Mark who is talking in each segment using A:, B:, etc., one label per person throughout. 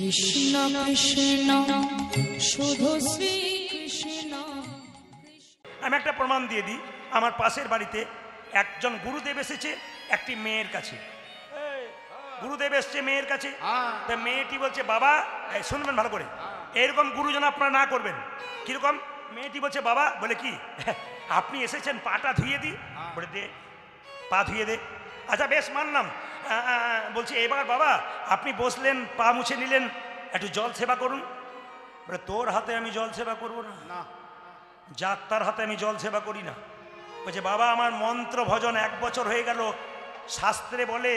A: কৃষ্ণ কৃষ্ণ শুধু শ্রী কৃষ্ণ।
B: আমি একটা প্রমাণ দিয়ে দিই। আমার পাশের বাড়িতে একজন গুরুদেব এসেছে একটি মেয়ের কাছে। গুরুদেব এসছে মেয়ের কাছে, তা মেয়েটি বলছে বাবা, শুনবেন ভালো করে, এরকম গুরুজন আপনারা না করবেন। কিরকম? মেয়েটি বলছে বাবা, বলে কি আপনি এসেছেন, পাটা ধুয়ে দিই। বলে দে, পা ধুয়ে দে। আচ্ছা বেশ মানলাম। বলছে এবার বাবা আপনি বসলেন, পা মুছে নিলেন, একটু জল সেবা করুন। বলে তোর হাতে আমি জল সেবা করবো না, যার তার হাতে আমি জল সেবা করি না। বলছে বাবা আমার মন্ত্র ভজন 1 বছর হয়ে গেল, শাস্ত্রে বলে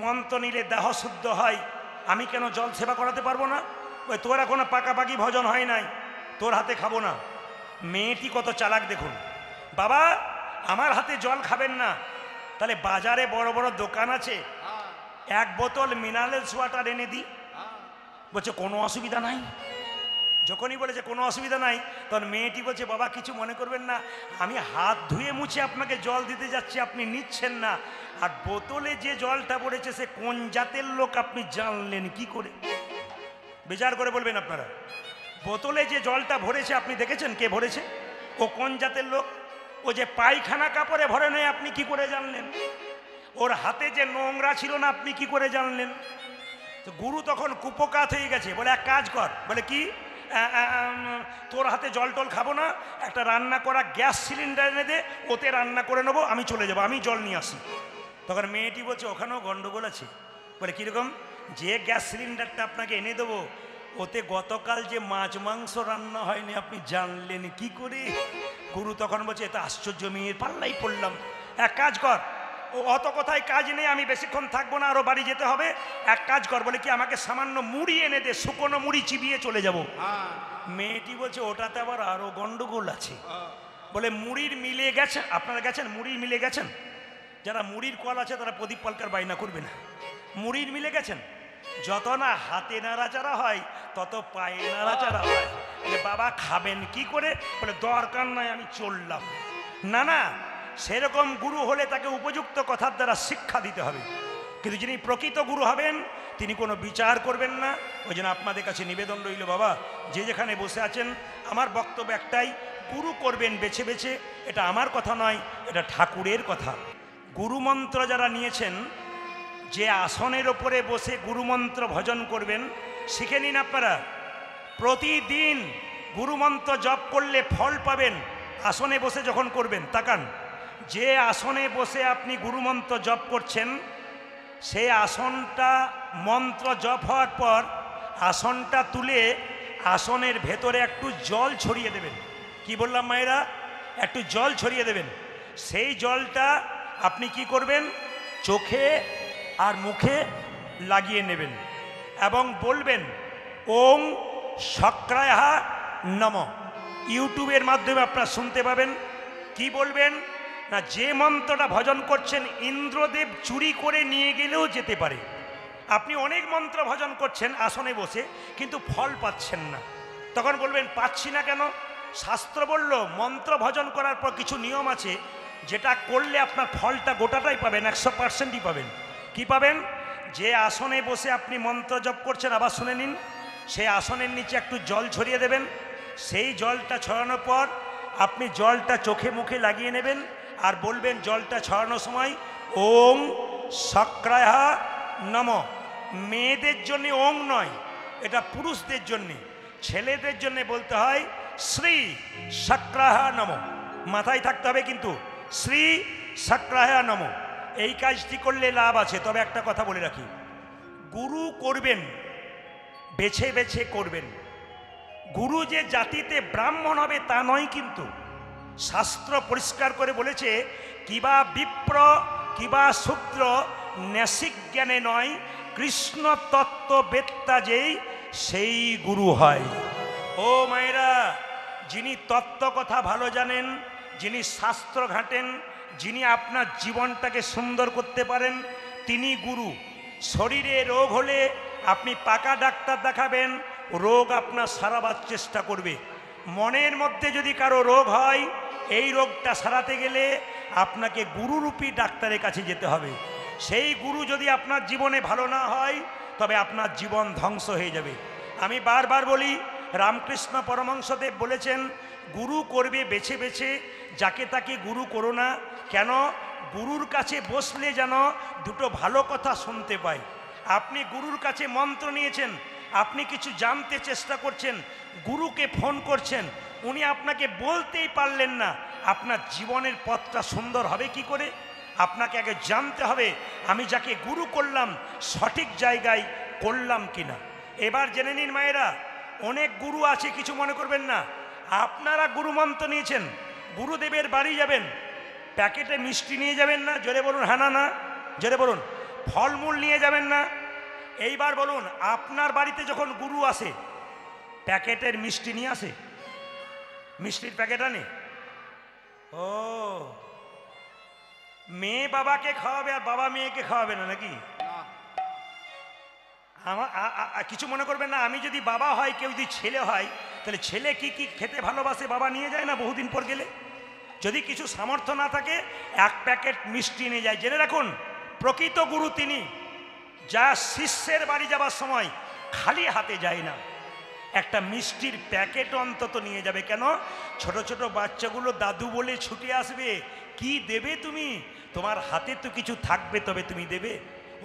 B: মন্ত্র নিলে দেহ শুদ্ধ হয়, আমি কেন জল সেবা করাতে পারবো না? ওই তোর এখনো পাকাপাকি ভজন হয় নাই, তোর হাতে খাবো না। মেয়েটি কত চালাক দেখুন। বাবা আমার হাতে জল খাবেন না, তাহলে বাজারে বড় বড় দোকান আছে, 1 বোতল মিনারেলস ওয়াটার এনে দিই। বলছে কোনো অসুবিধা নাই। যখনই বলেছে কোনো অসুবিধা নাই, তখন মেয়েটি বলছে বাবা কিছু মনে করবেন না, আমি হাত ধুয়ে মুছে আপনাকে জল দিতে যাচ্ছি, আপনি নিচ্ছেন না। আর বোতলে যে জলটা পড়েছে সে কোন জাতের লোক আপনি জানলেন কি করে? বিচার করে বলবেন আপনারা। বোতলে যে জলটা ভরেছে আপনি দেখেছেন কে ভরেছে? ও কোন জাতের লোক? ও যে পায়খানা কাপড়ে ভরে নেয় আপনি কি করে জানলেন? ওর হাতে যে নোংরা ছিল না আপনি কি করে জানলেন? তো গুরু তখন কুপকাত হয়ে গেছে। বলে এক কাজ কর। বলে কি? তোর হাতে জল টল খাবো না, একটা রান্না করা গ্যাস সিলিন্ডার এনে দে, ওতে রান্না করে নেবো, আমি চলে যাবো, আমি জল নিয়ে আসি। তখন মেয়েটি বলছে ওখানেও গন্ডগোল আছে। বলে কীরকম? যে গ্যাস সিলিন্ডারটা আপনাকে এনে দেবো ওতে গতকাল যে মাছ মাংস রান্না হয়নি আপনি জানলেন কি করে? গুরু তখন বলছে এটা আশ্চর্য, মেয়ের পাল্লাই পড়লাম। এক কাজ কর, ও অত কথায় কাজ নেই, আমি বেশিক্ষণ থাকবো না, আরো বাড়ি যেতে হবে। এক কাজ কর, বলে কি আমাকে সামান্য মুড়ি এনে দে, শুকনো মুড়ি চিবিয়ে চলে যাব। মেয়েটি বলছে ওটাতে আবার আরো গন্ডগোল আছে। বলে মুড়ির মিলে গেছেন? আপনারা গেছেন মুড়ির মিলে গেছেন? যারা মুড়ির কল আছে তারা প্রদীপ পালকার বাইনা করবে না। মুড়ির মিলে গেছেন? যত না হাতে নাড়াচাড়া হয় তত পায়ে নাড়াচাড়া হয়। বাবা খাবেন কি করে? বলে দরকার নাই, আমি চললাম। না না, সেরকম গুরু হলে তাকে উপযুক্ত কথার দ্বারা শিক্ষা দিতে হবে। কিন্তু যিনি প্রকৃত গুরু হবেন তিনি কোনো বিচার করবেন না। ওই জন্য আপনাদের কাছে নিবেদন রইল, বাবা যে যেখানে বসে আছেন, আমার বক্তব্য একটাই, গুরু করবেন বেছে বেছে। এটা আমার কথা নয়, এটা ঠাকুরের কথা। গুরুমন্ত্র যারা নিয়েছেন, যে আসনের ওপরে বসে গুরুমন্ত্র ভজন করবেন, শিখে নিন আপনারা। প্রতিদিন গুরুমন্ত্র জপ করলে ফল পাবেন। আসনে বসে যখন করবেন, তাকান, যে আসনে বসে আপনি গুরুমন্ত্র জপ করছেন সেই আসনটা মন্ত্র জপ হওয়ার পর আসনটা তুলে আসনের ভেতরে একটু জল ছড়িয়ে দেবেন। কি বললাম মায়েরা? একটু জল ছড়িয়ে দেবেন। সেই জলটা আপনি কি করবেন? চোখে আর মুখে লাগিয়ে নেবেন এবং বলবেন ওং শক্রায়হা নমঃ। ইউটিউবের মাধ্যমে আপনারা শুনতে পাবেন। কি বলবেন না, যে মন্ত্রটা ভজন করছেন ইন্দ্রদেব চুরি করে নিয়ে গেলেও যেতে পারে। আপনি অনেক মন্ত্র ভজন করছেন আসনে বসে, কিন্তু ফল পাচ্ছেন না। তখন বলবেন পাচ্ছি না কেন? শাস্ত্র বলল মন্ত্র ভজন করার পর কিছু নিয়ম আছে, যেটা করলে আপনার ফলটা গোটাটাই পাবেন, 100%ই পাবেন। কি পাবেন? যে আসনে বসে আপনি মন্ত্র জপ করছেন, আবার শুনে নিন, সেই আসনের নিচে একটু জল ছড়িয়ে দেবেন। সেই জলটা ছড়ানোর পর আপনি জলটা চোখে মুখে লাগিয়ে নেবেন আর বলবেন জলটা ছড়ানোর সময় ওং শক্রায়হা নমঃ। মেয়েদের জন্য ওং নয়, এটা পুরুষদের জন্যে। ছেলেদের জন্য বলতে হয় শ্রী শক্রায়হা নমঃ। মাথায় থাকতে হবে কিন্তু, শ্রী শক্রায়হা নমঃ। এই কাজটি করলে লাভ আছে। তবে একটা কথা বলে রাখি, গুরু করবেন বেছে বেছে করবেন। গুরু যে জাতিতে ব্রাহ্মণ হবে তা নয়, কিন্তু শাস্ত্র পরিষ্কার করে বলেছে কিবা বিপ্র কিবা শূদ্র ন্যাসিক জ্ঞানে নয়, কৃষ্ণ তত্ত্ববেত্তা যেই সেই গুরু হয়। ও মায়েরা, যিনি তত্ত্ব কথা ভালো জানেন, যিনি শাস্ত্র ঘাঁটেন, যিনি আপনার জীবনটাকে সুন্দর করতে পারেন, তিনি গুরু। শরীরে রোগ হলে আপনি পাকা ডাক্তার দেখাবেন, রোগ আপনার সারাবার চেষ্টা করবে। মনের মধ্যে যদি কারো রোগ হয়, এই রোগটা সারাতে গেলে আপনাকে গুরুরূপী ডাক্তারের কাছে যেতে হবে। সেই গুরু যদি আপনার জীবনে ভালো না হয়, তবে আপনার জীবন ধ্বংস হয়ে যাবে। আমি বারবার বলি, রামকৃষ্ণ পরমহংসদেব বলেছেন, গুরু করবে বেছে বেছে, যাকে তাকে গুরু করো না। কেন? গুরুর কাছে বসলে যেন দুটো ভালো কথা শুনতে পাই। আপনি গুরুর কাছে মন্ত্র নিয়েছেন, আপনি কিছু জানতে চেষ্টা করছেন, গুরুকে ফোন করছেন, উনি আপনাকে বলতেই পারলেন না, আপনার জীবনের পথটা সুন্দর হবে কি করে? আপনাকে আগে জানতে হবে আমি যাকে গুরু করলাম সঠিক জায়গায় করলাম কিনা। এবার জেনে নিন মায়েরা, অনেক গুরু আছে, কিছু মনে করবেন না। আপনারা গুরু মন্ত্র নিয়েছেন, গুরুদেবের বাড়ি যাবেন, প্যাকেটে মিষ্টি নিয়ে যাবেন না? জোরে বলুন হ্যাঁ না না, জোরে বলুন। ফলমূল নিয়ে যাবেন না? এইবার বলুন, আপনার বাড়িতে যখন গুরু আসে প্যাকেটের মিষ্টি নিয়ে আসে? মিষ্টির প্যাকেট আনে? ও, মেয়ে বাবাকে খাওয়াবে আর বাবা মেয়েকে খাওয়াবে না নাকি? আমার কিছু মনে করবেন না, আমি যদি বাবা হয়, কেউ যদি ছেলে হয়, তাহলে ছেলে কি কি খেতে ভালোবাসে বাবা নিয়ে যায় না বহুদিন পর গেলে? যদি কিছু সামর্থ্য না থাকে, এক প্যাকেট মিষ্টি নিয়ে যায়। জেনে রাখুন, প্রকৃত গুরু তিনি, যা শিষ্যের বাড়ি যাবার সময় খালি হাতে যায় না, একটা মিষ্টির প্যাকেট অন্তত নিয়ে যাবে। কেন? ছোট ছোট বাচ্চাগুলো দাদু বলে ছুটে আসবে, কি দেবে তুমি? তোমার হাতে তো কিছু থাকবে, তবে তুমি দেবে।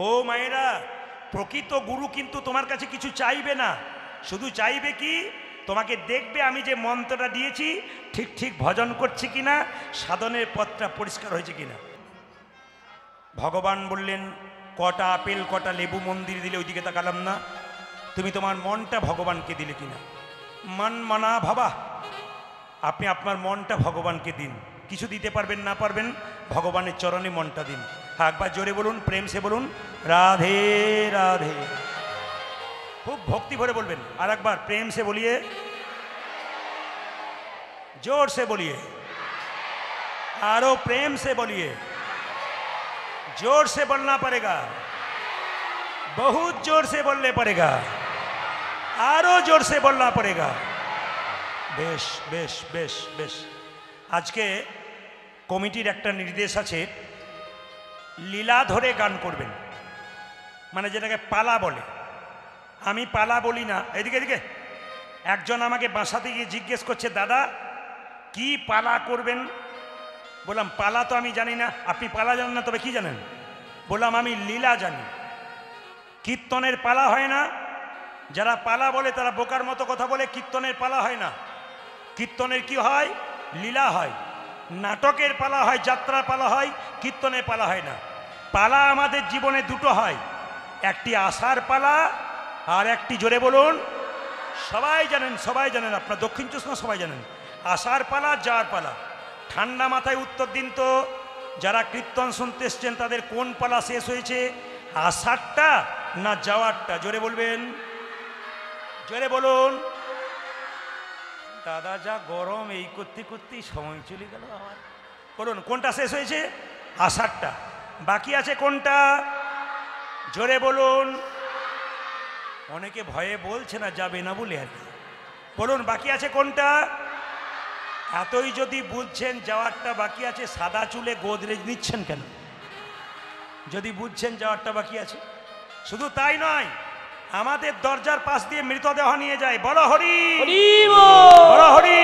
B: ও মায়েরা, প্রকৃত গুরু কিন্তু তোমার কাছে কিছু চাইবে না, শুধু চাইবে কি? তোমাকে দেখবে আমি যে মন্ত্রটা দিয়েছি ঠিক ঠিক ভজন করছি কিনা, সাধনের পথটা পরিষ্কার হয়েছে কিনা। ভগবান বললেন, কটা আপেল কটা লেবু মন্দির দিলে, ওইদিকে তাকালাম না। তুমি তোমার মনটা ভগবানকে দিলে কিনা? মন মানা ভাবা, আপনি আপনার মনটা ভগবানকে দিন। কিছু দিতে পারবেন না পারবেন, ভগবানের চরণে মনটা দিন। হ্যাঁ, একবার জোরে বলুন, প্রেম সে বলুন, রাধে রাধে। খুব ভক্তি ভরে বলবেন। আর একবার প্রেম সে বলিয়ে, जोर से बोलिए, आरो प्रेम से बोलिए, जोर से बोलना पड़ेगा, बहुत जोर से बोलने पड़ेगा, आरो जोर से बोलना पड़ेगा। बेश बेश बेश बेश। आज के कमिटिर एक निर्देश आछे, लीला धरे गान करबेन, माने जेटाके पाला बोले। आमी पाला बोली ना। एदिके एदिके एकजन आमाके बासाते गिये जिज्ञेस करछे, दादा কি পালা করবেন? বললাম পালা তো আমি জানি না। আপনি পালা জানেন না, তবে কি জানেন? বললাম আমি লীলা জানি। কীর্তনের পালা হয় না? যারা পালা বলে তারা বোকার মতো কথা বলে, কীর্তনের পালা হয় না। কীর্তনের কি হয়? লীলা হয়। নাটকের পালা হয়, যাত্রার পালা হয়, কীর্তনের পালা হয় না। পালা আমাদের জীবনে দুটো হয়, একটি আশার পালা আর একটি, জোরে বলুন, সবাই জানেন, সবাই জানেন, আপনার দক্ষিণ চব্বিশ পরগনা সবাই জানেন, আশার পালা, যাওয়ার পালা। ঠান্ডা মাথায় উত্তর দিন তো, যারা কীর্তন শুনতে এসছেন তাদের কোন পালা শেষ হয়েছে, আশারটা না যাওয়ারটা? জোরে বলবেন, জোরে বলুন। দাদা যা গরম, এই করতে করতেই সময় চলে গেল আমার। বলুন কোনটা শেষ হয়েছে? আশারটা। বাকি আছে কোনটা? জোরে বলুন। অনেকে ভয়ে বলছে না, যাবে না বলে আর কি। বলুন বাকি আছে কোনটা? এতই যদি বুঝছেন যাওয়ারটা বাকি আছে, সাদা চুলে গোদরেজ নিচ্ছেন কেন? যদি বুঝছেন যাওয়ারটা বাকি আছে। শুধু তাই নয়, আমাদের দরজার পাশ দিয়ে মৃতদেহ নিয়ে যায়। বলো হরি বলো হরি।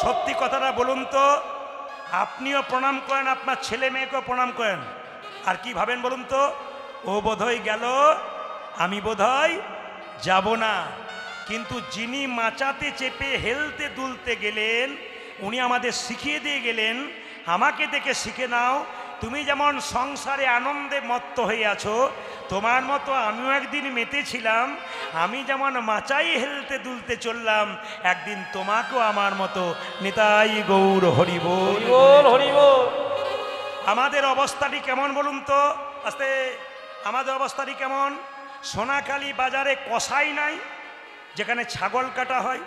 B: সত্যি কথাটা বলুন তো, আপনিও প্রণাম করেন, আপনার ছেলে মেয়েকেও প্রণাম করেন, আর কি ভাবেন বলুন তো? ও বোধহয় গেল, আমি বোধহয় যাব না। কিন্তু যিনি মাচাতে চেপে হেলতে দুলতে গেলেন, উনি আমাদের শিখিয়ে দিয়ে গেলেন, আমাকে দেখে শিখে নাও, তুমি যেমন সংসারে আনন্দে মত্ত হয়ে আছো, তোমার মতো আমিও একদিন মেতেছিলাম। আমি যেমন মাচাই হেলতে দুলতে চললাম, একদিন তোমাকেও আমার মতো নিতাই গৌর হরি বল হরি বল। আমাদের অবস্থাটি কেমন বলুন তো? আস্তে, আমাদের অবস্থাটি কেমন? সোনাখালী বাজারে কসাই নাই, যেখানে ছাগল কাটা হয়?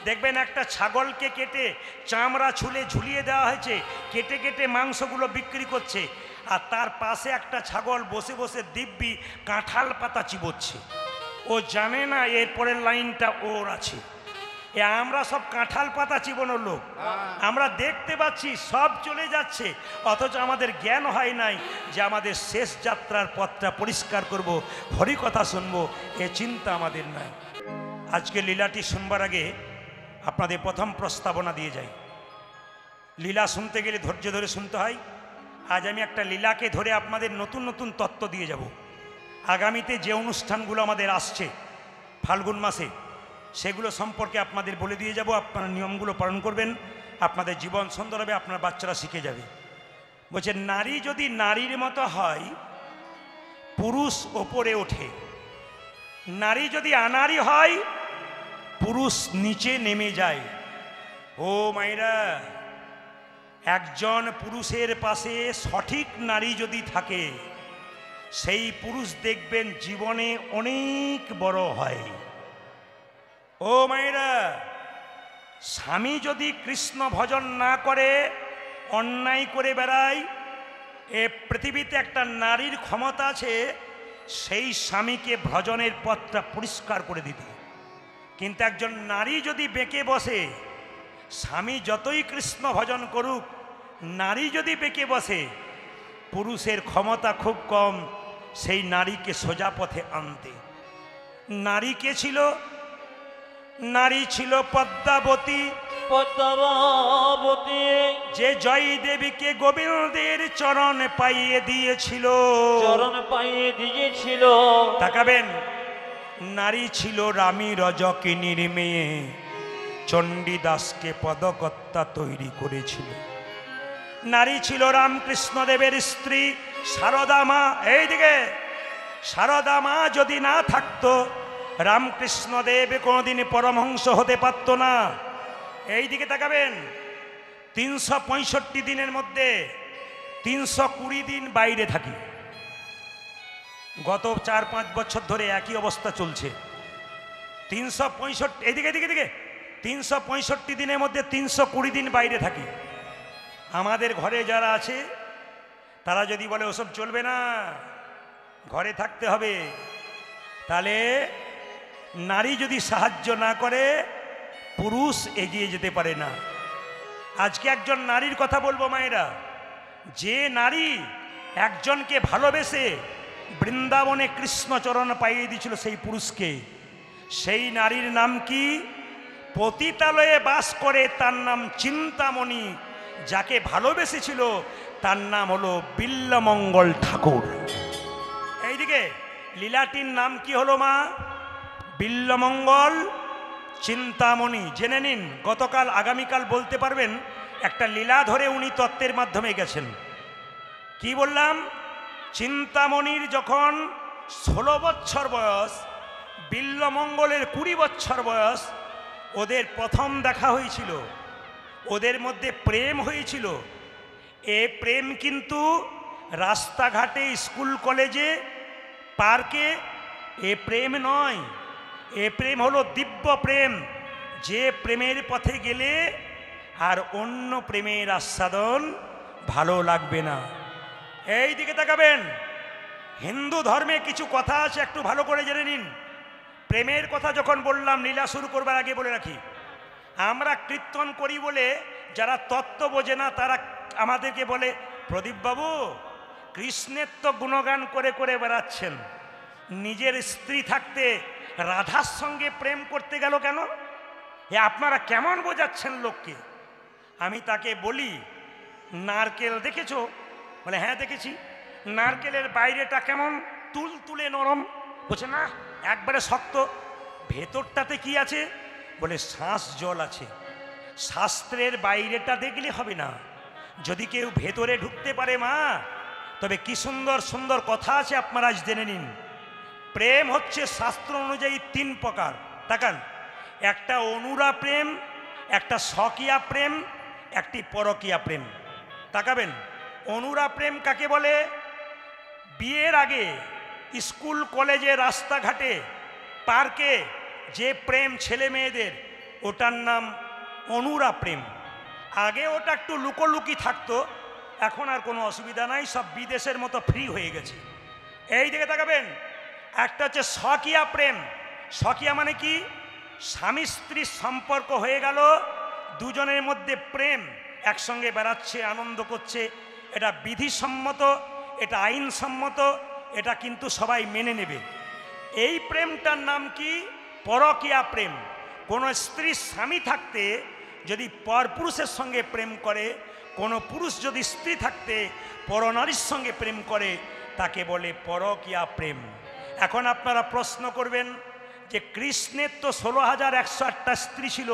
B: দেখবেন একটা ছাগলকে কেটে চামড়া ছুলে ঝুলিয়ে দেওয়া হয়েছে, কেটে কেটে মাংসগুলো বিক্রি করছে, আর তার পাশে একটা ছাগল বসে বসে দিব্যি কাঁঠাল পাতা চিবোচ্ছে। ও জানে না এরপরের লাইনটা ওর আছে। আমরা সব কাঁঠাল পাতা চিবানোর লোক, আমরা দেখতে পাচ্ছি সব চলে যাচ্ছে, অথচ আমাদের জ্ঞান হয় নাই যে আমাদের শেষ যাত্রার পথটা পরিষ্কার করব, হরিকথা শুনবো, এ চিন্তা আমাদের নাই। আজকে লীলাটি শুনবার আগে আপনাদের প্রথম প্রস্তাবনা দিয়ে যাই। লীলা শুনতে গেলে ধৈর্য ধরে শুনতে হয়। আজ আমি একটা লীলাকে ধরে আপনাদের নতুন নতুন তত্ত্ব দিয়ে যাব। আগামীতে যে অনুষ্ঠানগুলো আমাদের আসছে ফাল্গুন মাসে, সেগুলো সম্পর্কে আপনাদের বলে দিয়ে যাব। আপনারা নিয়মগুলো পালন করবেন, আপনাদের জীবন সুন্দর হবে, আপনার বাচ্চারা শিখে যাবে। বলছে নারী যদি নারীর মতো হয়, পুরুষ ওপরে ওঠে। নারী যদি আনারী হয়, পুরুষ নিচে নেমে যায়। ও মায়েরা, একজন পুরুষের পাশে সঠিক নারী যদি থাকে, সেই পুরুষ দেখবেন জীবনে অনেক বড় হয়। ও মায়েরা, স্বামী যদি কৃষ্ণ ভজন না করে, অন্যায় করে বেড়ায়, এ পৃথিবীতে একটা নারীর ক্ষমতা আছে সেই স্বামীকে ভজনের পথটা পরিষ্কার করে দিতে। কিন্তু একজন নারী যদি বেঁকে বসে, স্বামী যতই কৃষ্ণ ভজন করুক, নারী যদি বেঁকে বসে, পুরুষের ক্ষমতা খুব কম সেই নারীকে সোজা পথে আনতে। নারী কে ছিল? নারী ছিল পদ্মাবতী।
C: পদ্মাবতী
B: যে জয় দেবীকে গোবিন্দের চরণ পাইয়ে দিয়েছিল,
C: চরণ পাইয়ে দিয়েছিল।
B: তাকাবেন, নারী ছিল রামী রজকিনীর মেয়ে, চণ্ডীদাসকে পদকর্তা তৈরি করেছিল। নারী ছিল রামকৃষ্ণদেবের স্ত্রী সারদা মা। এইদিকে সারদা মা যদি না থাকতো, রামকৃষ্ণদেব কোনোদিন পরমহংস হতে পারত না। এইদিকে তাকাবেন, 365 দিনের মধ্যে 320 দিন বাইরে থাকি। গত 4-5 বছর ধরে একই অবস্থা চলছে। 365, এদিকে এদিকে এদিকে 365 দিনের মধ্যে 320 দিন বাইরে থাকি। আমাদের ঘরে যারা আছে তারা যদি বলে ওসব চলবে না, ঘরে থাকতে হবে, তাহলে নারী যদি সাহায্য না করে, পুরুষ এগিয়ে যেতে পারে না। আজকে একজন নারীর কথা বলবো মায়েরা, যে নারী একজনকে ভালোবেসে বৃন্দাবনে কৃষ্ণচরণ পাইয়ে দিয়েছিল সেই পুরুষকে, সেই নারীর নাম কি? পতিতালয়ে বাস করে, তার নাম চিন্তামণি। যাকে ভালোবেসেছিল তার নাম হলো বিল্লমঙ্গল ঠাকুর। এইদিকে লীলাটির নাম কি হলো মা? বিল্লমঙ্গল চিন্তামণি। জেনে নিন, গতকাল আগামীকাল বলতে পারবেন একটা লীলা ধরে উনি তত্ত্বের মাধ্যমে গেছেন। কি বললাম? চিন্তামণির যখন 16 বছর বয়স, বিল্লমঙ্গলের 20 বছর বয়স, ওদের প্রথম দেখা হয়েছিল, ওদের মধ্যে প্রেম হয়েছিল। এ প্রেম কিন্তু রাস্তাঘাটে, স্কুল কলেজে, পার্কে এ প্রেম নয়। এ প্রেম হলো দিব্য প্রেম, যে প্রেমের পথে গেলে আর অন্য প্রেমের আস্বাদন ভালো লাগবে না। এই দিকে তাকাবেন, হিন্দু ধর্মে কিছু কথা আছে, একটু ভালো করে জেনে নিন। প্রেমের কথা যখন বললাম, লীলা শুরু করবার আগে বলে রাখি, আমরা কীর্তন করি বলে যারা তত্ত্ব বোঝে না তারা আমাদেরকে বলে, প্রদীপবাবু কৃষ্ণের তো গুণগান করে করে বেড়াচ্ছেন, নিজের স্ত্রী থাকতে রাধার সঙ্গে প্রেম করতে গেল কেন? এ আপনারা কেমন বোঝাচ্ছেন লোককে? আমি তাকে বলি, নারকেল দেখেছো? বলে হ্যাঁ দেখেছি। নারকেলের বাইরেটা কেমন তুলতুলে নরম? বলছে না, একবারে শক্ত। ভেতরটাতে কি আছে? বলে শ্বাস জল আছে। শাস্ত্রের বাইরেটা দেখলে হবে না, যদি কেউ ভেতরে ঢুকতে পারে মা, তবে কি সুন্দর সুন্দর কথা আছে, আপনারা আজ জেনে নিন। প্রেম হচ্ছে শাস্ত্র অনুযায়ী 3 প্রকার। তাকান, একটা অনুরা প্রেম, একটা স্বকীয়া প্রেম, একটি পরকীয়া প্রেম। তাকাবেন, অনুরা প্রেম কাকে বলে? বিয়ের আগে স্কুল কলেজে, রাস্তাঘাটে, পার্কে যে প্রেম ছেলে মেয়েদের, ওটার নাম অনুরা প্রেম। আগে ওটা একটু লুকোলুকি থাকতো, এখন আর কোনো অসুবিধা নাই, সব বিদেশের মতো ফ্রি হয়ে গেছে। এই দিকে তাকাবেন, একটা হচ্ছে স্বকীয়া প্রেম। স্বকীয়া মানে কি? স্বামী স্ত্রীর সম্পর্ক হয়ে গেল, দুজনের মধ্যে প্রেম, একসঙ্গে বেড়াচ্ছে, আনন্দ করছে, এটা বিধিসম্মত, এটা আইনসম্মত, এটা কিন্তু সবাই মেনে নেবে। এই প্রেমটার নাম কি? পরকীয়া প্রেম। কোনো স্ত্রীর স্বামী থাকতে যদি পরপুরুষের সঙ্গে প্রেম করে, কোনো পুরুষ যদি স্ত্রী থাকতে পরনারীর সঙ্গে প্রেম করে, তাকে বলে পরকীয়া প্রেম। এখন আপনারা প্রশ্ন করবেন যে কৃষ্ণের তো 16,108টা স্ত্রী ছিল,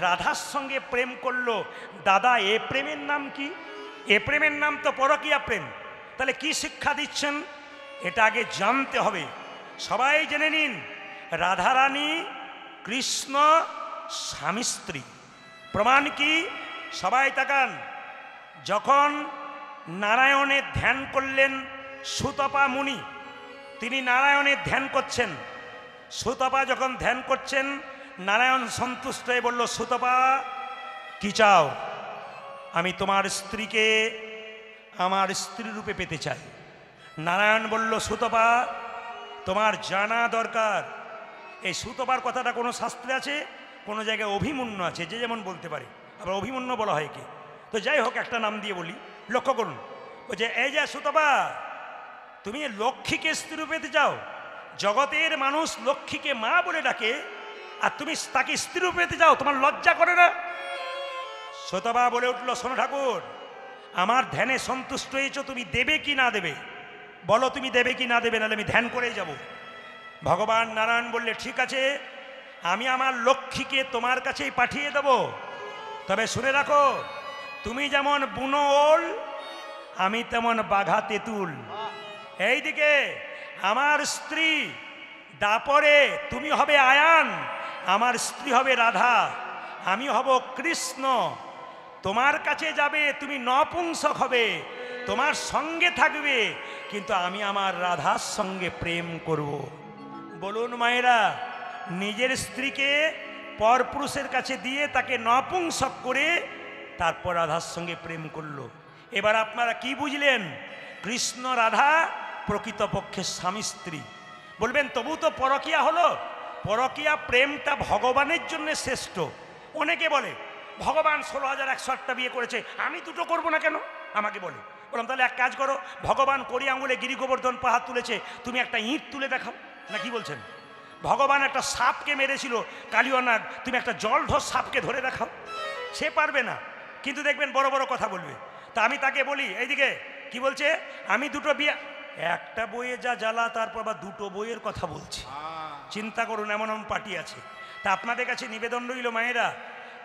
B: রাধার সঙ্গে প্রেম করলো, দাদা এ প্রেমের নাম কি? এ প্রেমের নাম তো পরকীয়া প্রেম। তাহলে কি শিক্ষা দিচ্ছেন? এটা আগে জানতে হবে। সবাই জেনে নিন, রাধারানী কৃষ্ণ স্বামী স্ত্রী। প্রমাণ কি? সবাই তাকান। যখন নারায়ণের ধ্যান করলেন সুতপা মুনি, তিনি নারায়ণের ধ্যান করছেন। সুতপা যখন ধ্যান করছেন, নারায়ণ সন্তুষ্ট হয়ে বলল, সুতপা কি চাও? আমি তোমার স্ত্রীকে আমার স্ত্রী রূপে পেতে চাই। নারায়ণ বলল, সুতপা তোমার জানা দরকার। এই সুতপার কথাটা কোনো শাস্ত্রে আছে, কোনো জায়গায় অভিমন্যু আছে, যে যেমন বলতে পারে, আবার অভিমন্যু বলা হয় কি। তো যাই হোক, একটা নাম দিয়ে বলি, লক্ষ্য করুন। বলছে, এই যে সুতপা, তুমি লক্ষ্মীকে স্ত্রী রূপে পেতে চাও? জগতের মানুষ লক্ষ্মীকে মা বলে ডাকে, আর তুমি তাকে স্ত্রী রূপে পেতে চাও? তোমার লজ্জা করে না? সুতপা বলে উঠল, শোনো ঠাকুর, আমার ধ্যানে সন্তুষ্ট হয়েছ, তুমি দেবে কি না দেবে বলো, তুমি দেবে কি না দেবে, নাহলে আমি ধ্যান করেই যাব। ভগবান নারায়ণ বললে, ঠিক আছে, আমি আমার লক্ষ্মীকে তোমার কাছেই পাঠিয়ে দেব। তবে শুনে রাখো, তুমি যেমন বুনো ওল, আমি তেমন বাঘা তেঁতুল। এইদিকে আমার স্ত্রী দাপরে, তুমি হবে আয়ান, আমার স্ত্রী হবে রাধা, আমি হব কৃষ্ণ। তোমার কাছে যাবে, তুমি নপুংসক হবে, তোমার সঙ্গে থাকবে, কিন্তু আমি আমার রাধার সঙ্গে প্রেম করব। বলুন মায়েরা, নিজের স্ত্রীকে পরপুরুষের কাছে দিয়ে তাকে নপুংসক করে তারপর রাধার সঙ্গে প্রেম করলো। এবার আপনারা কি বুঝলেন? কৃষ্ণ রাধা প্রকৃতপক্ষে স্বামী স্ত্রী। বলবেন, তবু তো পরকীয়া হলো। পরকীয়া প্রেমটা ভগবানের জন্য শ্রেষ্ঠ। অনেকে বলে, ভগবান 16,108টা বিয়ে করেছে, আমি দুটো করব না কেন? আমাকে বলে। বললাম, তাহলে এক কাজ করো, ভগবান কড়ি আঙুলে গিরি গোবর্ধন পাহাড় তুলেছে, তুমি একটা ইঁট তুলে দেখাও না। কি বলছেন? ভগবান একটা সাপকে মেরেছিল কালিয়ানাগ, তুমি একটা জলঢোর সাপকে ধরে দেখাও। সে পারবে না, কিন্তু দেখবেন বড় বড় কথা বলবে। তা আমি তাকে বলি, এইদিকে কি বলছে, আমি দুটো বিয়ে, একটা বইয়ে যা জ্বালা, তারপর আবার দুটো বইয়ের কথা বলছে। চিন্তা করুন, এমন এমন পার্টি আছে। তা আপনাদের কাছে নিবেদন রইল মায়েরা,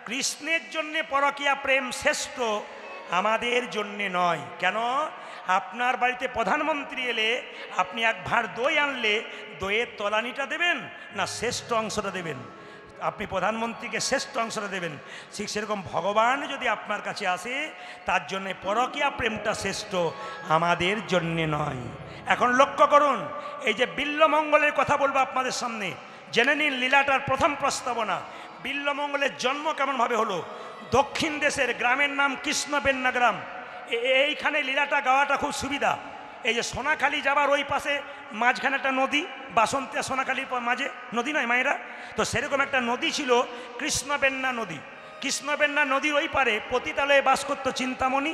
B: কৃষ্ণের জন্যে পরকীয়া প্রেম শ্রেষ্ঠ, আমাদের জন্যে নয়। কেন? আপনার বাড়িতে প্রধানমন্ত্রী এলে আপনি এক ভাঁড় দই আনলে দইয়ের তলানিটা দেবেন না শ্রেষ্ঠ অংশটা দেবেন? আপনি প্রধানমন্ত্রীকে শ্রেষ্ঠ অংশটা দেবেন। ঠিক সেরকম ভগবান যদি আপনার কাছে আসে, তার জন্যে পরকীয়া প্রেমটা শ্রেষ্ঠ, আমাদের জন্যে নয়। এখন লক্ষ্য করুন, এই যে বিল্বমঙ্গলের কথা বলবো আপনাদের সামনে, জেনে নিন লীলাটার প্রথম প্রস্তাবনা। বিল্বমঙ্গলের জন্ম কেমনভাবে হলো? দক্ষিণ দেশের গ্রামের নাম কৃষ্ণবেন্না গ্রাম। এইখানে লীলাটা গাওয়াটা খুব সুবিধা। এই যে সোনাখালি যাবার ওই পাশে মাঝখানে একটা নদী, বাসন্তী আর সোনাখালির মাঝে নদী নয় মায়েরা, তো সেরকম একটা নদী ছিল কৃষ্ণবেন্না নদী। কৃষ্ণবেন্না নদীর ওই পারে পতিতালয়ে বাস করত চিন্তামণি,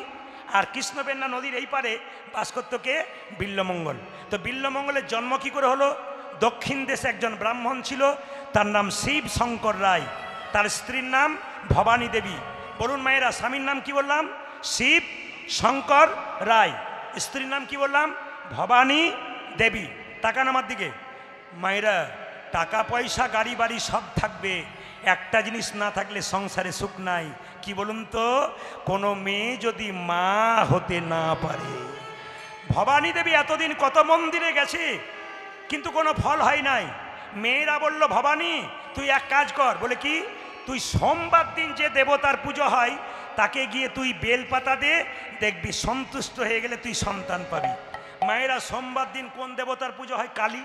B: আর কৃষ্ণবেন্না নদীর এই পারে বাস করত কে? বিল্বমঙ্গল। তো বিল্বমঙ্গলের জন্ম কী করে হলো? দক্ষিণ দেশে একজন ব্রাহ্মণ ছিল, তার নাম শিব শঙ্কর রায়, তার স্ত্রীর নাম ভবানী দেবী। বলুন মায়েরা, স্বামীর নাম কি বললাম? শিব শঙ্কর রায়, স্ত্রীর নাম কি বললাম? ভবানী দেবী। তাকান আমার দিকে মায়েরা, টাকা পয়সা গাড়ি বাড়ি সব থাকবে, একটা জিনিস না থাকলে সংসারে সুখ নাই। কি বলুন তো? কোনো মেয়ে যদি মা হতে না পারে। ভবানী দেবী এতদিন কত মন্দিরে গেছে, কিন্তু কোনো ফল হয় নাই। মেয়েরা বলল, ভবানী তুই এক কাজ কর। বলে কি? তুই সোমবার দিন যে দেবতার পুজো হয় তাকে গিয়ে তুই বেলপাতা দে, দেখবি সন্তুষ্ট হয়ে গেলে তুই সন্তান পাবি। মায়েরা, সোমবার দিন কোন দেবতার পুজো হয়? কালী।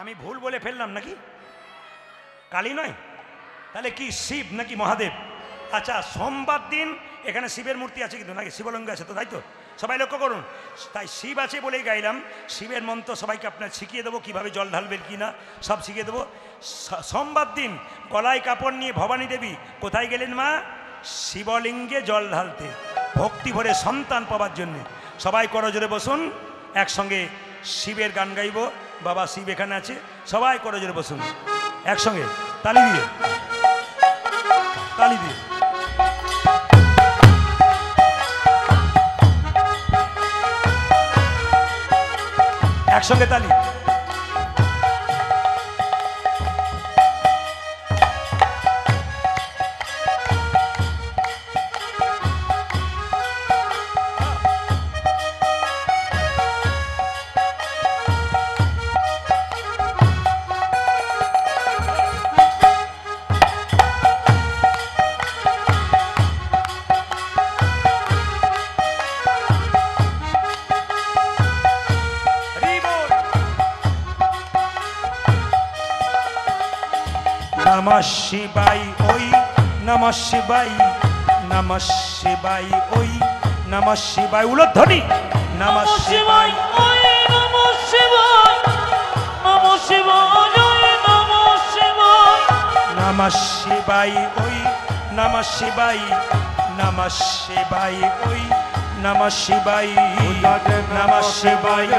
B: আমি ভুল বলে ফেললাম নাকি? কালী নয়, তাহলে কি শিব নাকি মহাদেব? আচ্ছা, সোমবার দিন এখানে শিবের মূর্তি আছে কিন্তু নাকি? শিবলিঙ্গ আছে তো, তাই তো? সবাই লক্ষ্য করুন। তাই শিব আছে বলেই গাইলাম, শিবের মন্ত্র সবাইকে আপনার শিখিয়ে দেবো, কীভাবে জল ঢালবেন কি না সব শিখিয়ে দেবো। সোমবার দিন গলায় কাপড় নিয়ে ভবানী দেবী কোথায় গেলেন মা? শিবলিঙ্গে জল ঢালতে, ভক্তি ভরে সন্তান পাওয়ার জন্যে। সবাই করজোরে বসুন, একসঙ্গে শিবের গান গাইব। বাবা শিব এখানে আছে, সবাই করজোরে বসুন একসঙ্গে, তালি দিয়ে তালি দিয়ে। একসঙ্গে তালি। নমঃ শিবায় ওই নমঃ শিবায়, নমঃ শিবায় ওই নমঃ শিবায়, উলধ্বনি নমঃ শিবায়
C: ওই নমঃ শিবায়, নমঃ শিবায় ওই নমঃ শিবায়,
B: নমঃ শিবায় ওই নমঃ শিবায়, নমঃ শিবায় ওই নমঃ শিবায়, নমঃ শিবায়
D: নমঃ শিবায়,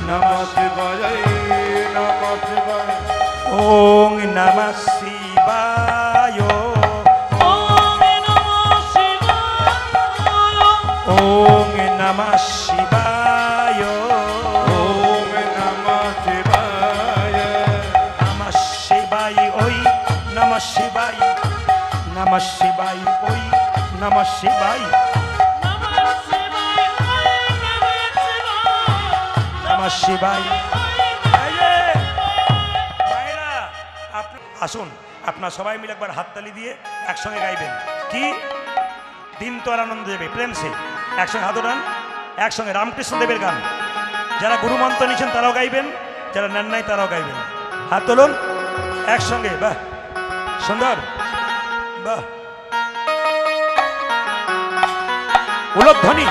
D: নমঃ শিবায়, নমঃ শিবায়।
B: ওং নমঃ শিবায়,
C: ওম নমঃ শিবায়,
B: ওং নমঃ শিবায়,
D: ওম নমঃ শিবায়,
B: নমঃ শিবায় ওই নমঃ শিবায়, নমঃ শিবায় ওই নমঃ শিবায়,
C: নমঃ শিবায় ওই নমঃ শিবায়,
B: নমঃ শিবায়। আসুন আপনার সবাই মিলে একবার হাততালি দিয়ে একসঙ্গে গাইবেন। কি দিন তো আর আনন্দ দেবে, প্রেম সে একসঙ্গে হাত ওঠান, একসঙ্গে রামকৃষ্ণ দেবের গান। যারা গুরু মন্ত্র নিচ্ছেন তারাও গাইবেন, যারা নেন নাই তারাও গাইবেন। হাত তুলুন একসঙ্গে, বাহ সুন্দর, বাহ উলধ্বনি।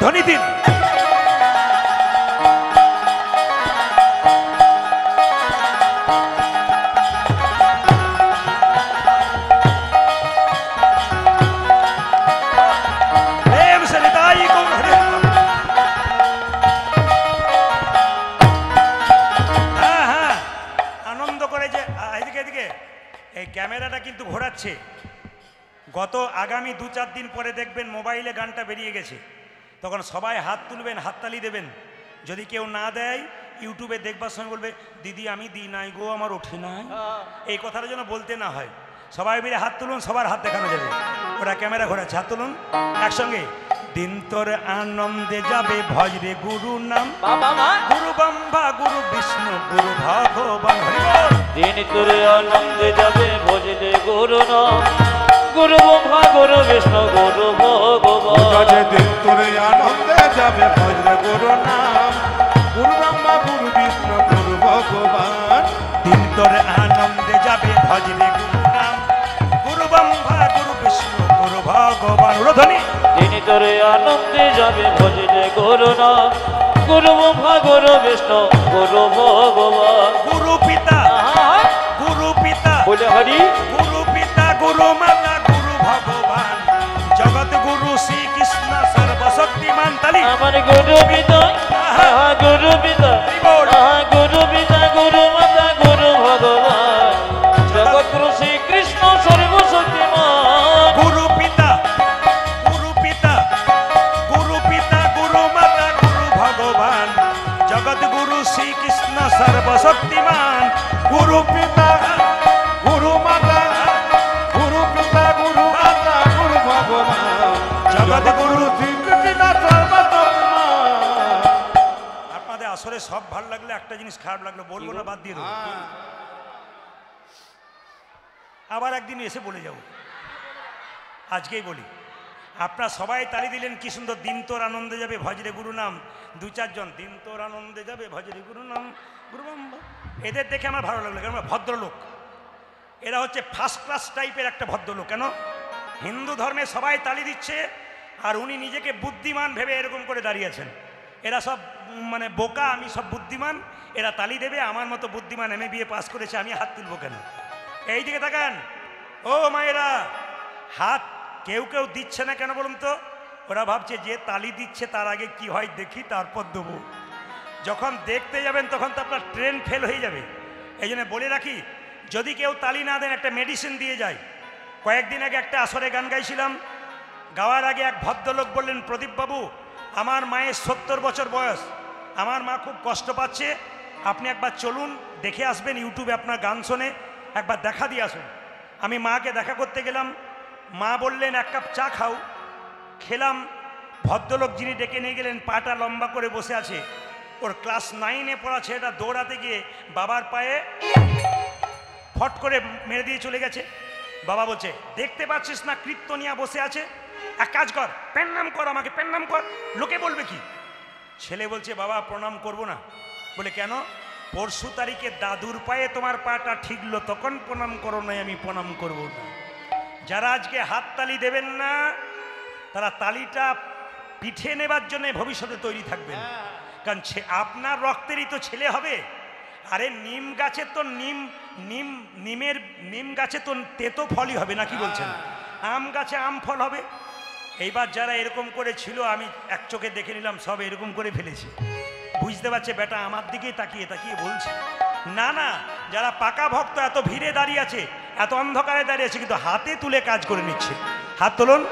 B: ধ্বনি দিন। আনন্দ করে যে এদিকে এদিকে এই ক্যামেরাটা কিন্তু ঘোরাচ্ছে। গত আগামী 2-4 দিন পরে দেখবেন মোবাইলে গানটা বেরিয়ে গেছে, তখন সবাই হাত তুলবেন, হাততালি দেবেন। যদি কেউ না দেয় ইউটিউবে দেখবার সময় বলবে দিদি আমি দিই নাই গো, আমার ওঠে নাই, এই কথাটা যেন বলতে না হয়। সবাই মিলে হাত তুলুন, সবার হাত দেখানো যাবে। ওরা ক্যামেরা ঘোরাচ্ছে, হাত তুলুন একসঙ্গে। দিন তোর আনন্দে যাবে ভজরে গুরু নাম, গুরু ব্রহ্মা গুরু বিষ্ণু গুরু ভগবান।
C: দিন তোর আনন্দে যাবে ভজরে গুরু নাম, গুরু ব্রহ্মা গুরু বিষ্ণু গুরু ভগবান।
D: দিন তোরে আনন্দে যাবে ভজরে গুরু নাম, গুরু ব্রহ্মা গুরু বিষ্ণু গুরু ভগবান।
B: দিন তোর আনন্দে যাবে ভজরে গুরু নাম, গুরু ব্রহ্মা গুরু বিষ্ণু গুরু ভগবান। উলধ্বনি।
C: দিন তোর আনন্দে যাবে ভজরে গুরু নাম, গুরু ব্রহ্মা গুরু বিষ্ণু গুরু ভগবান।
B: গুরু পিতা গুরু পিতা
C: বলে হরি,
B: গুরু পিতা গুরু মাতা গুরু ভগবান, জগৎ গুরু শ্রীকৃষ্ণ সর্বশক্তিমান। তালি।
C: আমার গুরু পিতা, গুরু পিতা, গুরু পিতা গুরু মাতা গুরু ভগবান, জগৎ গুরু শ্রীকৃষ্ণ সর্বশক্তিমান।
B: গুরু পিতা গুরু পিতা গুরু পিতা গুরু মাতা গুরু ভগবান, জগৎ গুরু শ্রীকৃষ্ণ সর্বশক্তিমান। গুরু পিতা
D: গুরু মাতা, গুরু পিতা গুরু মাতা গুরু ভগবান,
B: জগৎ গুরু
D: শ্রীকৃষ্ণ
B: সব ভালো লাগলো, একটা জিনিস খারাপ লাগলো, বলবো না, বাদ দিয়ে দেবো। আবার একদিন এসে বলে যাব, আজকেই বলি। আপনারা সবাই তালি দিলেন, কি সুন্দর। দিন তোর আনন্দে যাবে ভজরে গুরু নাম, দু চারজন দিন তোর আনন্দে যাবে ভজরে গুরু নাম গুরু নাম। এদের দেখে আমার ভালো লাগলো, কারণ ভদ্রলোক, এরা হচ্ছে ফার্স্ট ক্লাস টাইপের একটা ভদ্রলোক। কেন হিন্দু ধর্মে সবাই তালি দিচ্ছে আর উনি নিজেকে বুদ্ধিমান ভেবে এরকম করে দাঁড়িয়েছেন। এরা সব মানে বোকা, আমি সব বুদ্ধিমান, এরা তালি দেবে। আমার মতো বুদ্ধিমান MA পাস করেছে, আমি হাত তুলবো কেন? এই দিকে তাকান ও মায়েরা, হাত কেউ কেউ দিচ্ছে না কেন বলুন তো? ওরা ভাবছে যে তালি দিচ্ছে তার আগে কি হয় দেখি, তারপর দেবো। যখন দেখতে যাবেন তখন তো আপনার ট্রেন ফেল হয়ে যাবে। এই জন্য বলে রাখি, যদি কেউ তালি না দেন একটা মেডিসিন দিয়ে যায়। কয়েকদিন আগে একটা আসরে গান গাইছিলাম, গাওয়ার আগে এক ভদ্রলোক বললেন, প্রদীপবাবু আমার মায়ের 70 বছর বয়স, আমার মা খুব কষ্ট পাচ্ছে, আপনি একবার চলুন দেখে আসবেন, ইউটিউবে আপনার গান শোনে একবার দেখা দিয়ে আসুন। আমি মাকে দেখা করতে গেলাম, মা বললেন এক কাপ চা খাও। খেলাম। ভদ্রলোক যিনি ডেকে নিয়ে গেলেন পাটা লম্বা করে বসে আছে, ওর ক্লাস 9-এ পড়া ছেলেটা দৌড়াতে গিয়ে বাবার পায়ে ফট করে মেরে দিয়ে চলে গেছে। বাবা বলছে, দেখতে পাচ্ছিস না কীর্তনিয়া বসে আছে, এক কাজ কর, প্রণাম কর, আমাকে প্রণাম কর, লোকে বলবে কি? ছেলে বলছে, বাবা প্রণাম করব না। বলে কেন? পরশু তারিখে দাদুর পায়ে তোমার পাটা ঠিকলো, তখন প্রণাম করো নাই, আমি প্রণাম করব না। যারা আজকে হাততালি দেবেন না, তারা তালিটা পিঠে নেবার জন্য ভবিষ্যতে তৈরি থাকবেন। কারণ আপনার রক্তেরই তো ছেলে হবে। আরে নিম গাছে তো নিম গাছে তো তেতো ফলই হবে, নাকি বলছেন? আম গাছে আম ফল হবে। এইবার যারা এরকম করে ছিল, আমি এক চোখে দেখে নিলাম, সব এরকম করে ফেলেছি। বুঝতে পারছে বেটা আমার দিকেই তাকিয়ে তাকিয়ে বলছে। না না, যারা পাকা ভক্ত এত ভিড়ে দাঁড়িয়ে আছে, এত অন্ধকারে দাঁড়িয়ে আছে, কিন্তু হাতে তুলে কাজ করে নিচ্ছে। হাত তুলুন।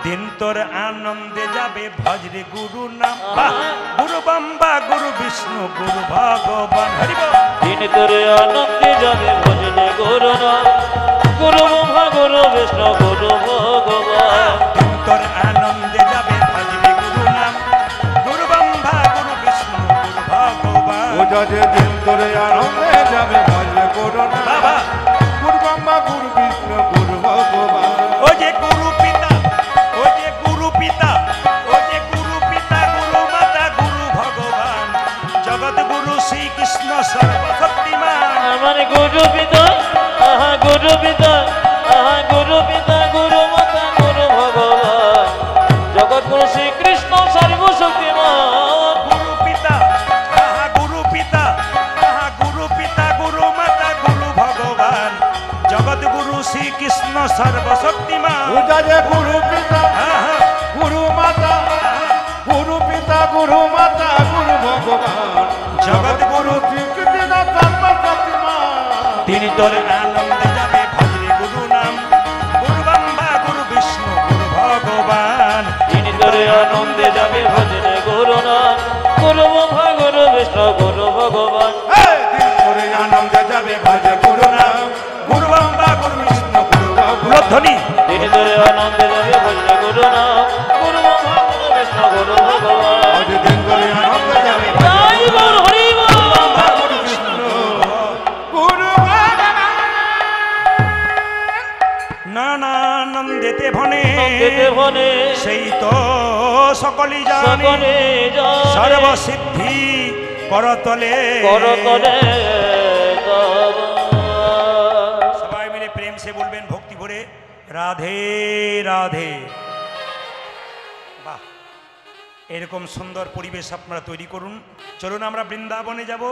B: দিন তোর আনন্দে যাবে ভজরে গুরু নাম, গুরু বাম্বা গুরু বিষ্ণু গুরু ভগবান, হরি বল।
C: দিন তোর আনন্দে যাবে ভজরে গুরু নাম, গুরু ব্রহ্মা গুরু বিষ্ণু গুরু ভগবান।
B: দিন তোর আনন্দে যাবে ভজরে গুরু নাম, গুরু বাম্বা গুরু বিষ্ণু গুরু ভগবান।
D: ও যাতে দিন তোরে আনন্দে যাবে ভজরে গুরু নাম,
B: বাবা
D: গুরু ব্রহ্মা গুরু বিষ্ণু গুরু ভগবান।
B: ও যে গুরু পিতা, ও যে গুরু পিতা, ও যে গুরু পিতা গুরু মাতা গুরু ভগবান, জগৎ গুরু শ্রীকৃষ্ণ সর্বশক্তিমান।
C: আমার গুরু পিতা, আহা গুরু পিতা, আহা গুরু পিতা গুরু মাতা গুরু ভগবান, জগৎ গুরু শ্রীকৃষ্ণ সর্বশক্তিমান।
B: গুরু পিতা, আহা গুরু পিতা, আহা গুরু পিতা গুরু মাতা গুরু ভগবান, জগৎ গুরু শ্রীকৃষ্ণ সর্বশক্তিমান।
D: ও যাতে গুরু পিতা
B: আহা,
D: গুরু মাতা, গুরু পিতা গুরু মাতা গুরু ভগবান,
B: জগৎ গুরু
D: শ্রীকৃষ্ণ সর্বশক্তিমান।
B: তিনি তোর আনন্দে যাবে ভজরে গুরু নাম, গুরু বাম্বা গুরু বিষ্ণু গুরু ভগবান।
C: তিনি তোর আনন্দে যাবে ভজরে গুরু নাম, গুরু ব্রহ্মা গুরু বিষ্ণু গুরু ভগবান।
D: এই দিন তোরে আনন্দে যাবে ভজরে গুরু নাম,
B: গুরু বাম্বা গুরু বিষ্ণু গুরু ভগবান। ধ্বনি।
C: তিনি তোর আনন্দে যাবে ভজরে গুরু নাম, গুরু ব্রহ্মা গুরু বিষ্ণু গুরু ভগবান।
D: আজ দিন তোরে আনন্দে যাবে
C: জয় বল হরি বল।
B: বাম্বা গুরু বিষ্ণু
D: গুরু ভগবান।
B: নানানন্দেতে ভনে,
C: নন্দেতে ভনে,
B: সেই তো সকলই জানে,
C: সকলে জানে,
B: সর্বসিদ্ধি করতলে।
C: করতলে তব।
B: সবাই মিলে প্রেম সে বলবেন ভক্তি ভরে, রাধে রাধে। বাহ, এরকম সুন্দর পরিবেশ আপনারা তৈরি করুন। চলুন আমরা বৃন্দাবনে যাব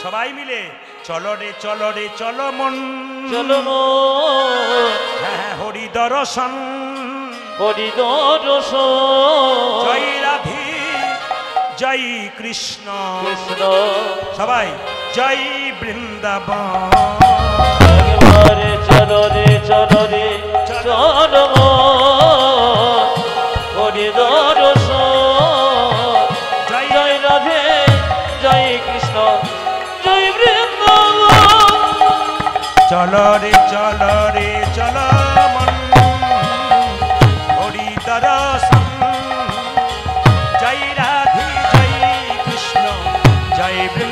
B: সবাই মিলে। চলো রে চলো রে চলো মন,
C: চলো মন,
B: হ্যাঁ হ্যাঁ, হরি দর্শন।
C: হরি দর্শন।
B: জয় রাধে জয় কৃষ্ণ,
C: কৃষ্ণ
B: সবাই জয় বৃন্দাবন।
C: একবারে চলো রে চলো রে চলো মন, হরি দর্শন।
B: জয়
C: জয় রাধে জয় কৃষ্ণ জয় বৃন্দাবন।
B: চলো রে চলো রে চলো মন, হরি দর্শন। জয় রাধে জয় কৃষ্ণ জয় বৃন্দাবন।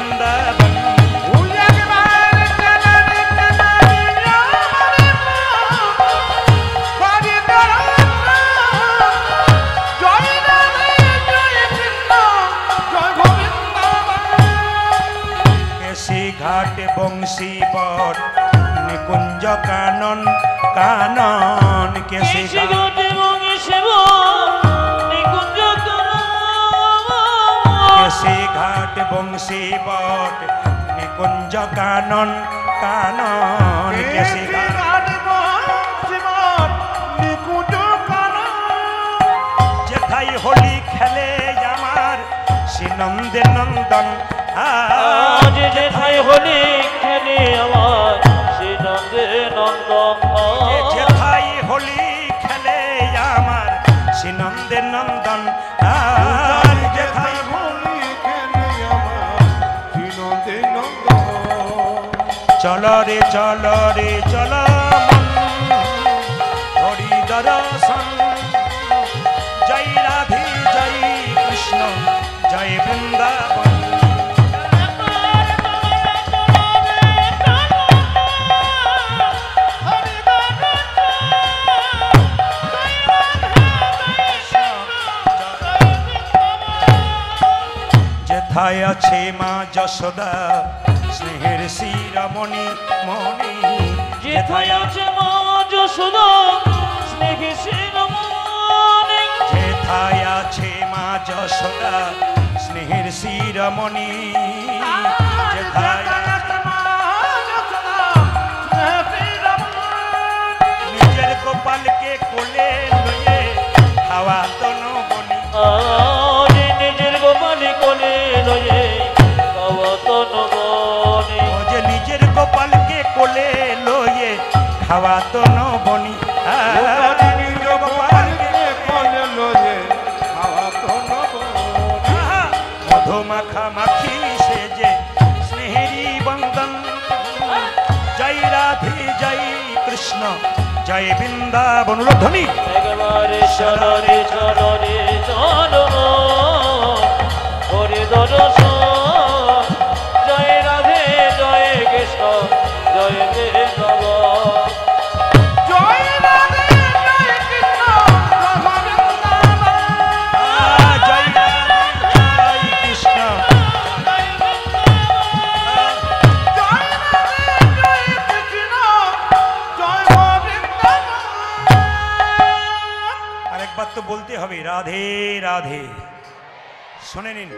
B: কেশে ঘাট বংশী বট নিকুঞ্জ কানন কানন কেশে ঘাট কেশে ঘাট বংশী বট নিকুঞ্জ কানন কানন কেশে ঘাট যেথাই হোলি খেলে আমার শ্রী নন্দে নন্দন
C: আজ যেথায় হোলি খেলে আমার শ্রী নন্দে নন্দন
B: যেথাই হোলি খেলে আমার শ্রী নন্দে নন্দন যেথাই চল রে চল রে চল হরি দর্শন জয় রাধে জয় কৃষ্ণ জয় বৃন্দাবন যেথায় আছে মা যশোদা স্নেহের শিরমণি মণি
C: যেথায় আছে মা যশোদা স্নেহে শিরোমণি
B: যেথায় আছে মা যশোদা স্নেহের শিরমণি যেথায় নিজের গোপালকে কোলে লয়ে খাওয়া তনু বনি
C: আজ নিজের গোপালি কোলে লয়ে কাওয়াতন বনে
B: ও যে নিজের গোপালকে কোলে লয়ে খাওয়া তনু বনি মধুমাখা মাখি সে যে স্নেহেরি বন্দন জয় রাধে জয় কৃষ্ণ জয় বৃন্দাবন ধ্বনি
C: একবারে চরণে চরণে চরণ হরি দর্শন জয় রাধে জয় কৃষ্ণ জয় বৃন্দাবন
B: জয় রাধে জয় কৃষ্ণ আরেকবার তো বলতে হবে রাধে রাধে শুনে নিন